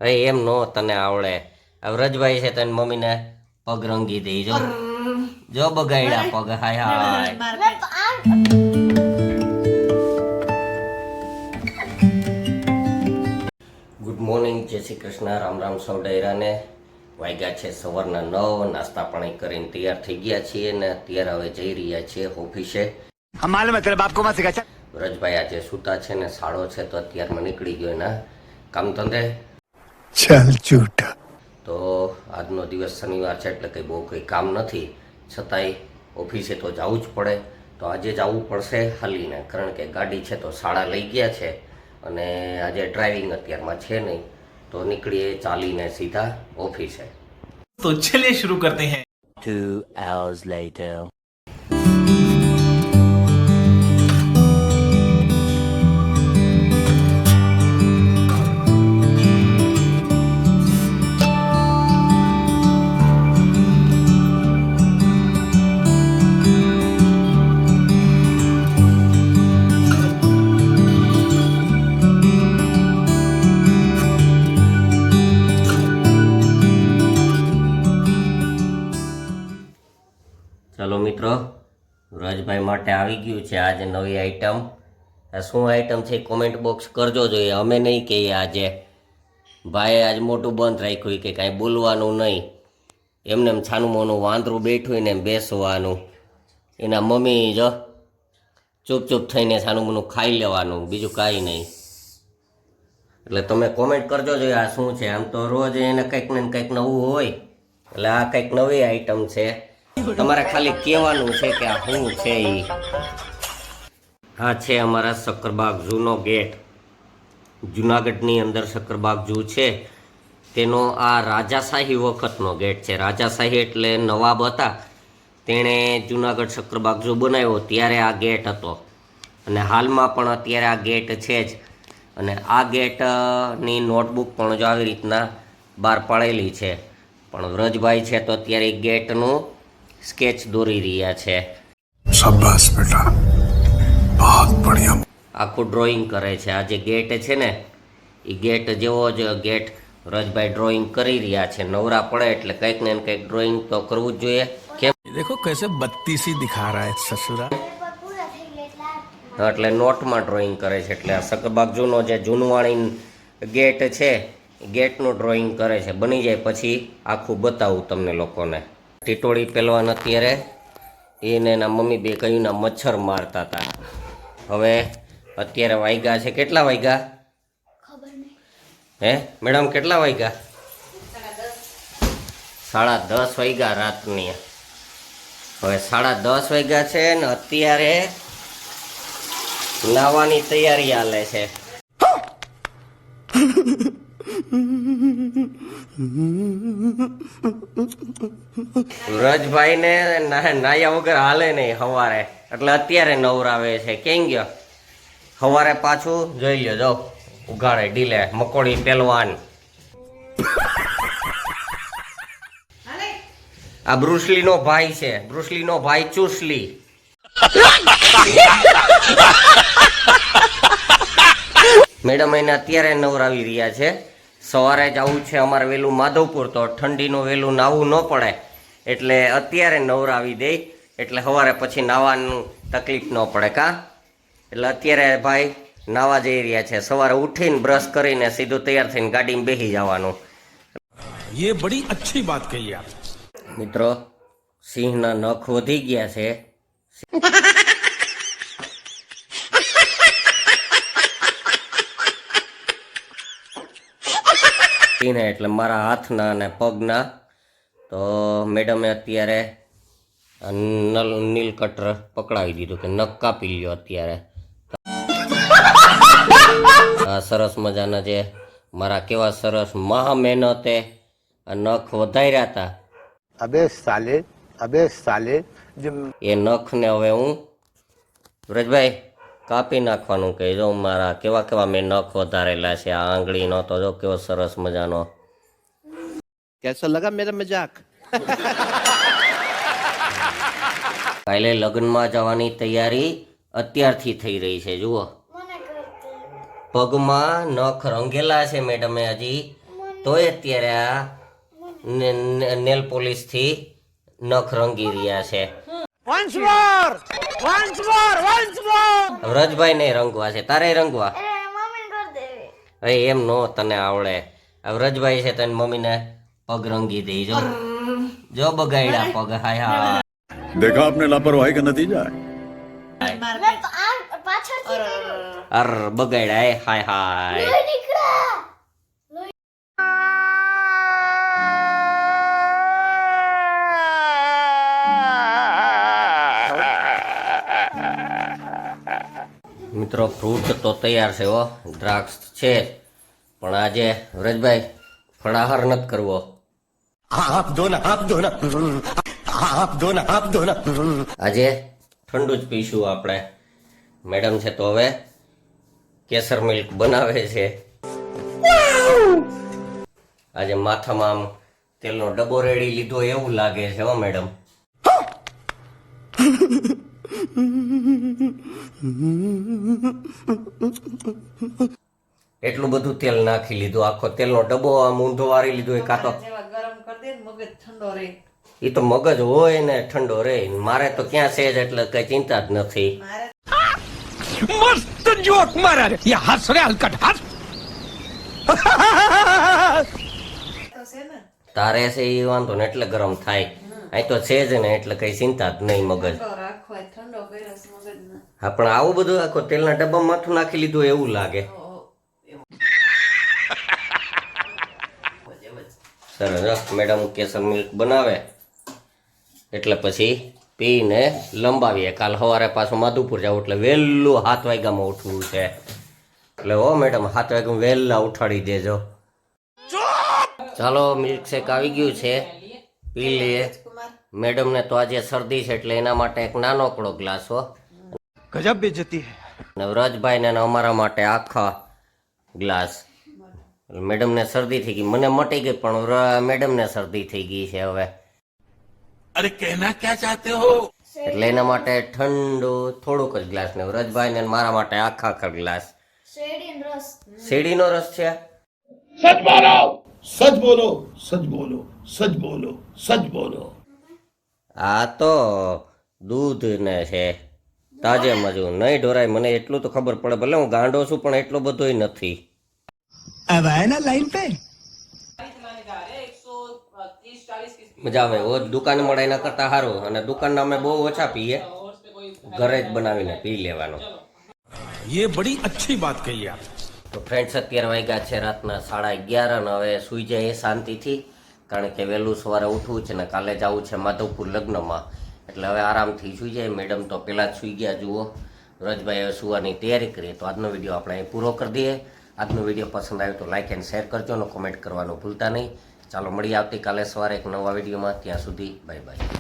હવે એમ નો તને આવડે. આ વ્રજભાઈ છે તને મમ્મીને પગ રંગી દઈ જો. જો બગાડ્યા પગ. હાય હાય. ગુડ મોર્નિંગ, જય શ્રી કૃષ્ણ, રામ રામ સૌ ડાયરાને. વાગ્યા છે સવારના 9. નાસ્તા પાણી કરીને તૈયાર થઈ ગયા છીએ ને અત્યારે હવે જઈ રહ્યા છીએ ઓફિસે. વ્રજભાઈ આજે સૂતા છે ને સાડો છે તો અત્યારમાં નીકળી ગયો એના કામ ધંધે. ચાલ જૂઠા. તો આજનો દિવસ શનિવાર છે એટલે કંઈ બહુ કંઈ કામ નથી, છતાંય ઓફિસે તો જવું જ પડે. તો આજે જવું પડશે હાલીને, કારણ કે ગાડી છે તો શાળા લઈ ગયા છે અને આજે ડ્રાઇવિંગ અત્યારમાં છે નહીં, તો નીકળીએ ચાલીને સીધા ઓફિસે. તો ચલિए शुरू करते हैं. 2 hours later. ચાલો મિત્રો, વ્રજભાઈ માટે આવી ગયું છે આજે નવી આઈટમ. આ શું આઈટમ છે કોમેન્ટ બોક્સ કરજો. જોઈએ અમે નહીં કહીએ. આજે ભાઈએ આજ મોટું બંધ રાખ્યું કે કાંઈ બોલવાનું નહીં, એમને એમ છાનું મોનું વાંદરું બેઠું ને એમ બેસવાનું. એના મમ્મી જો ચૂપ થઈને છાનું મોનું ખાઈ લેવાનું, બીજું કાંઈ નહીં. એટલે તમે કોમેન્ટ કરજો જોઈએ આ શું છે. આમ તો રોજ એને કંઈક ને કંઈક નવું હોય, એટલે આ કંઈક નવી આઈટમ છે. તમારે ખાલી કહેવાનું છે કે આ શું છે. આ છે અમારા સક્કરબાગ ઝૂનો ગેટ. જુનાગઢની અંદર સક્કરબાગ ઝૂ છે તેનો આ રાજાશાહી વખતનો ગેટ છે. રાજાશાહી એટલે નવાબ હતા, તેણે જુનાગઢ સક્કરબાગ ઝૂ બનાવ્યો ત્યારે આ ગેટ હતો, અને હાલમાં પણ અત્યારે આ ગેટ છે જ. અને આ ગેટની નોટબુક પણ જો આવી રીતના બહાર પાડેલી છે. પણ વ્રજભાઈ છે તો અત્યારે ગેટનું સ્કેચ દોરી રહ્યા છે. શાબાશ બેટા, બહુત બઢિયા. આખું ડ્રોઈંગ કરે છે. આ જે ગેટ છે ને એ ગેટ જેવો જ ગેટ વ્રજભાઈ ડ્રોઈંગ કરી રહ્યા છે. નવરા પડે એટલે કંઈક ને કંઈક ડ્રોઈંગ તો કરવું જ જોઈએ. કેમ? देखो कैसे बत्तीसी दिखा रहा है ससुरा. એટલે નોટમાં ડ્રોઈંગ કરે છે. એટલે આ સક્કરબાગ ઝૂનો જે જૂનવાણી ગેટ છે એ ગેટનું ડ્રોઈંગ કરે છે. બની જાય પછી આખું બતાવું તમને લોકોને. ટીટોળી પહેલવાન અત્યારે એને એના મમ્મી બે કયુંના મચ્છર મારતા હતા. હવે અત્યારે વાગ્યા છે, કેટલા વાગ્યા હે મેડમ, કેટલા વાગ્યા? 10:30 વાગ્યા રાતની. હવે 10:30 વાગ્યા છે ને અત્યારે નાવાની તૈયારી હાલે છે. વ્રજભાઈને નાયા વગર હાલે નહીં સવારે, એટલે અત્યારે નવરાવે છે. કેમ ગયો? સવારે પાછું જોઈ લ્યો, જો ઉઘાડે ઢીલે મકોડી પહેલવાન. આ બ્રુસલી નો ભાઈ છે, બ્રુસલી નો ભાઈ ચુસલી. મેડમ એને અત્યારે નવરાવી રહ્યા છે. સવારે જવું છે અમારે વહેલું માધવપુર, તો ઠંડીનું વહેલું નાવું ન પડે એટલે અત્યારે નવરાવી દે, એટલે સવારે પછી નાવાનું તકલીફ ન પડે કા. એટલે અત્યારે ભાઈ નાવા જઈ રહ્યા છે. સવારે ઉઠીને બ્રશ કરીને સીધું તૈયાર થઈને ગાડીમાં બેસી જવાનું. ये बड़ी अच्छी बात कही आप. મિત્રો, સિંહના નખ વધી ગયા છે. એટલે મારા હાથના અને પગના. તો મેડમે અત્યારે નીલ કટર પકડાવી દીધું કે નખ કાપી લ્યો અત્યારે. આ સરસ મજાના જે મારા કેવા સરસ મહા મહેનતે આ નખ વધાર્યા હતા, अबे साले એ નખને હવે હું વ્રજભાઈ કાપી નાખવાનું કહી દઉં. મારા કેવા મેં નખ વધારેલા છે. આ આંગળીનો તો જો કેવો સરસ મજાનો. कैसा लगा मेरा मजाक? કાલે લગ્નમાં જવાની તૈયારી અત્યારથી થઈ રહી છે. જુઓ પગમાં નખ રંગેલા છે મેડમે હજી, તોય અત્યારે આ નેલ પોલિશ થી નખ રંગી રહ્યા છે. વ્રજભાઈ ને રંગવા છે, તારે રંગવા? હવે એમ નો તને આવડે. વ્રજભાઈ છે તને મમ્મીને પગ રંગી દઈ. જો બગાડ્યા પગ. હાય હા, देखा आपने लापरवाही का नतीजा है અર બગાડ્યા. હાય હાય. મિત્રો ફ્રૂટ તો તૈયાર છે હો, દ્રાક્ષ છે, પણ આજે વ્રજભાઈ ફળાહાર નથી કરવો. આજે ઠંડુ જ પીશું આપણે. મેડમ છે તો હવે કેસર મિલ્ક બનાવે છે. આજે માથામાં આમ તેલનો ડબ્બો રેડી લીધો એવું લાગે છે હો મેડમ. એટલું બધું તેલ નાખી લીધું, આખો તેલનો ડબ્બો આમ ઊંધો વારી લીધો. એ કાતો એ તો મગજ હોય ને ઠંડો રે. મારે તો ક્યાં છે જ, એટલે કઈ ચિંતા જ નથી. मस्त जोक मारा रे ये हंस रे हलकट हंस તારે છે એ વાંધો ને એટલે ગરમ થાય. અહીં તો છે જ ને એટલે કઈ ચિંતા જ નહીં મગજ. હા પણ આવું બધું આખો તેલના ડબ્બામાં માથું નાખી લીધું એવું લાગે. સરસ. મેડમ કેસર મિલ્ક બનાવે એટલે પછી પીને લંબાવીએ. કાલ સવારે પાછું માધુપુર જવું એટલે વહેલું 7 વાગ્યામાં ઉઠવું છે. એટલે હો મેડમ 7 વાગ્યામાં વહેલા ઉઠાડી દેજો. ચાલો મિલ્કશેક આવી ગયું છે, પી લઈએ. મેડમને તો આજે શરદી છે એટલે એના માટે એક નાનકડો ગ્લાસ હો. गजब बेइज्जती है ને વ્રજભાઈ ને અમારા માટે આખા ગ્લાસ. મેડમને શરદી થઈ ગઈ, મને મટી ગઈ પણ મેડમને શરદી થઈ ગઈ છે હવે. अरे कहना क्या चाहते हो એટલે એના માટે ઠંડુ થોડુંક જ ગ્લાસ, ને વ્રજભાઈ ને મારા માટે આખા ગ્લાસ. શેરડીનો રસ છે. सच बोलो सच बोलो सच बोलो सच बोलो. આ તો દૂધ ને છે, તાજે મજુ નહીં ઢોરાય. મને એટલું તો ખબર પડે, ભલે હું ગાંડો છું પણ એટલો બધોય નથી. अब आए ना लाइन पे મજા આવે. ઓ દુકાન મળે એના કરતા સારું. અને દુકાનના અમે બહુ ઓછા પીએ, ઘરે જ બનાવીને પી લેવાનો. ये बड़ी अच्छी बात कही आप તો ફ્રેન્ડ્સ અત્યારે વાગ્યા છે રાતના 11:30 અને હવે સૂઈ જાય શાંતિથી, કારણ કે વહેલું સવારે ઉઠવું છે ને કાલે જવું છે માધવપુર લગ્નમાં. એટલે હવે આરામથી સૂઈ જાય. મેડમ તો પહેલાં જ સૂઈ ગયા જુઓ. વ્રજભાઈ હવે સુવાની તૈયારી કરીએ. તો આજનો વિડીયો આપણે અહીં પૂરો કરી દઈએ. આજનો વિડીયો પસંદ આવ્યો તો લાઇક એન્ડ શેર કરજો અને કોમેન્ટ કરવાનું ભૂલતા નહીં. ચાલો મળીએ આવતીકાલે સવારે એક નવા વિડીયોમાં. ત્યાં સુધી બાય બાય.